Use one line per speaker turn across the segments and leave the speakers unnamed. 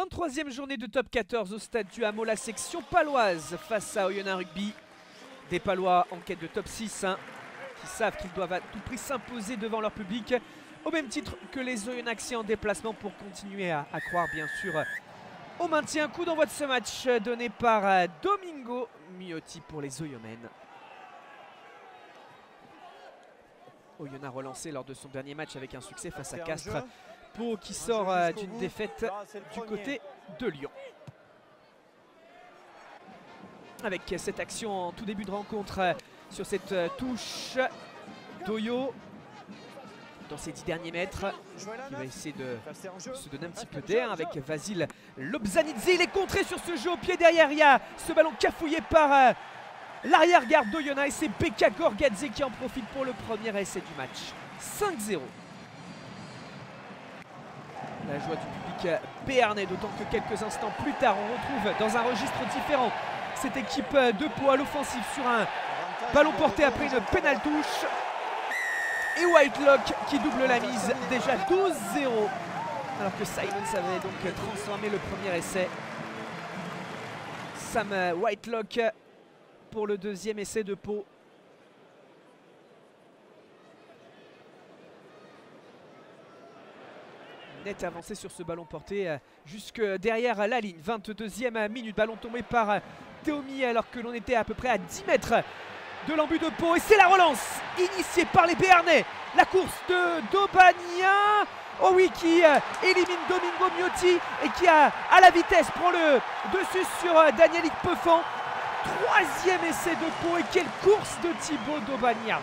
23e journée de top 14 au stade du Hameau, la section paloise face à Oyonnax Rugby. Des Palois en quête de top 6 qui savent qu'ils doivent à tout prix s'imposer devant leur public, au même titre que les Oyonnaxiens en déplacement pour continuer à croire bien sûr au maintien. Coup d'envoi de ce match donné par Domingo Miotti pour les Oyomènes. Oyonnax relancé lors de son dernier match avec un succès face à Castres. Pau qui sort d'une défaite du côté de Lyon. Avec cette action en tout début de rencontre sur cette touche d'Oyo dans ses 10 derniers mètres. Il va essayer de se donner un petit peu d'air avec Vasil Lobzanidze. Il est contré sur ce jeu au pied derrière. Il y a ce ballon cafouillé par l'arrière-garde d'Oyonnax et c'est Beka Gorgadze qui en profite pour le premier essai du match. 5-0. La joie du public béarnais, d'autant que quelques instants plus tard, on retrouve dans un registre différent cette équipe de Pau à l'offensive sur un ballon porté après une pénale touche. Et Whitelock qui double la mise, déjà 12-0. Alors que Simons avait donc transformé le premier essai. Sam Whitelock pour le deuxième essai de Pau. Net avancé sur ce ballon porté jusque derrière la ligne. 22e minute, ballon tombé par Théomi alors que l'on était à peu près à 10 mètres de l'embut de Pau. Et c'est la relance initiée par les Béarnais. La course de Dobania. Oh oui, qui élimine Domingo Miotti et qui a à la vitesse prend le dessus sur Daniel Peufan. Troisième essai de Pau et quelle course de Thibaut Dobania.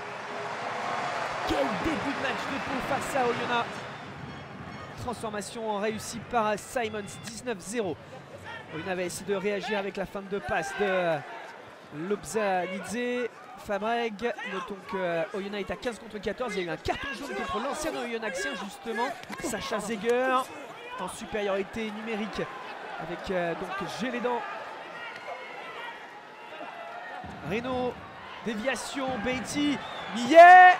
Quel début de match de Pau face à Oyonnax. Transformation réussie par Simons, 19-0. Oyonnax avait essayé de réagir avec la fin de passe de Lobzanidze. Fabreg, notons que Oyonnax est à 15 contre 14. Il y a eu un carton jaune contre l'ancien Oyonnaxien justement, Sacha Zeger, en supériorité numérique avec donc Gélédan. Reno, déviation, Beatty, Millet,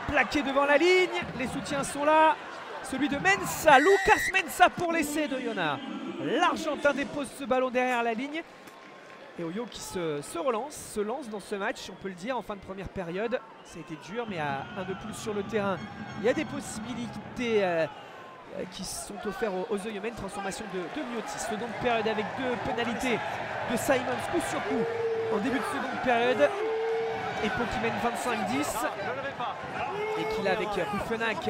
plaqué devant la ligne, les soutiens sont là. Celui de Mensa, Lucas Mensa pour l'essai d'Oyonnax. L'Argentin dépose ce ballon derrière la ligne. Et Oyo qui se lance dans ce match, on peut le dire, en fin de première période. Ça a été dur, mais à un de plus sur le terrain. Il y a des possibilités qui sont offertes aux Oyomènes. Transformation de Miotti. Seconde période avec deux pénalités de Simons, coup sur coup, en début de seconde période. Et Pau qui mène 25-10. Et qu'il a avec Rufenac.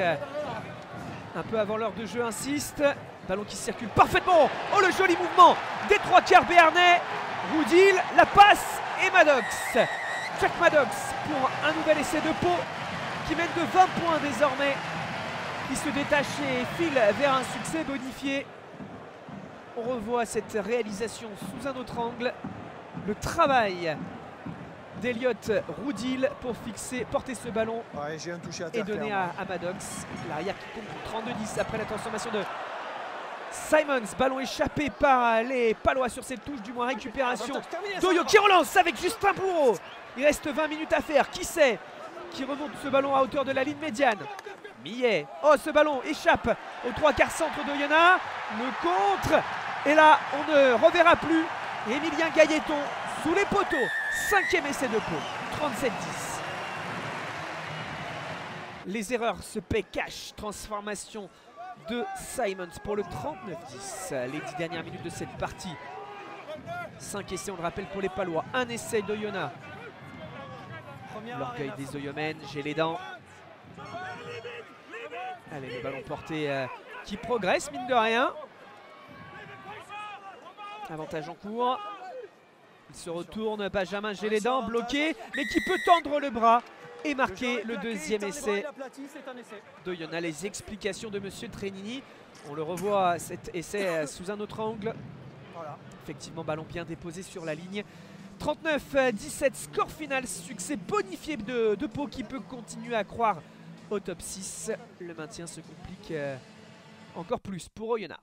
Un peu avant l'heure de jeu, insiste. Ballon qui circule parfaitement. Oh, le joli mouvement des trois quarts béarnais. Woodil, la passe et Maddox. Jack Maddox pour un nouvel essai de Pau qui mène de 20 points désormais. Il se détache et file vers un succès bonifié. On revoit cette réalisation sous un autre angle. Le travail d'Eliott Woodil pour porter ce ballon et donner à Maddox. L'arrière qui compte 32-10 après la transformation de Simons. Ballon échappé par les Palois sur cette touche, du moins récupération d'Oyo qui relance avec Justin Bourreau. Il reste 20 minutes à faire. Qui sait qui remonte ce ballon à hauteur de la ligne médiane? Millet. Oh, ce ballon échappe aux trois quarts centre d'Oyonnax. Le contre. Et là, on ne reverra plus Emilien Gailleton sous les poteaux. 5e essai de Pau, 37-10. Les erreurs se paient cash. Transformation de Simons pour le 39-10. Les 10 dernières minutes de cette partie. 5 essais, on le rappelle, pour les Palois. Un essai d'Oyonnax. L'orgueil des Oyomènes, j'ai les dents. Allez, le ballon porté qui progresse, mine de rien. Avantage en cours. Il se retourne, Benjamin Gélédan, bloqué, mais qui peut tendre le bras et marquer le deuxième essai d'Oyonnax. Les explications de Monsieur Trenini. On le revoit, cet essai sous un autre angle. Effectivement, ballon bien déposé sur la ligne. 39-17, score final, succès bonifié de Pau qui peut continuer à croire au top 6. Le maintien se complique encore plus pour Oyonnax.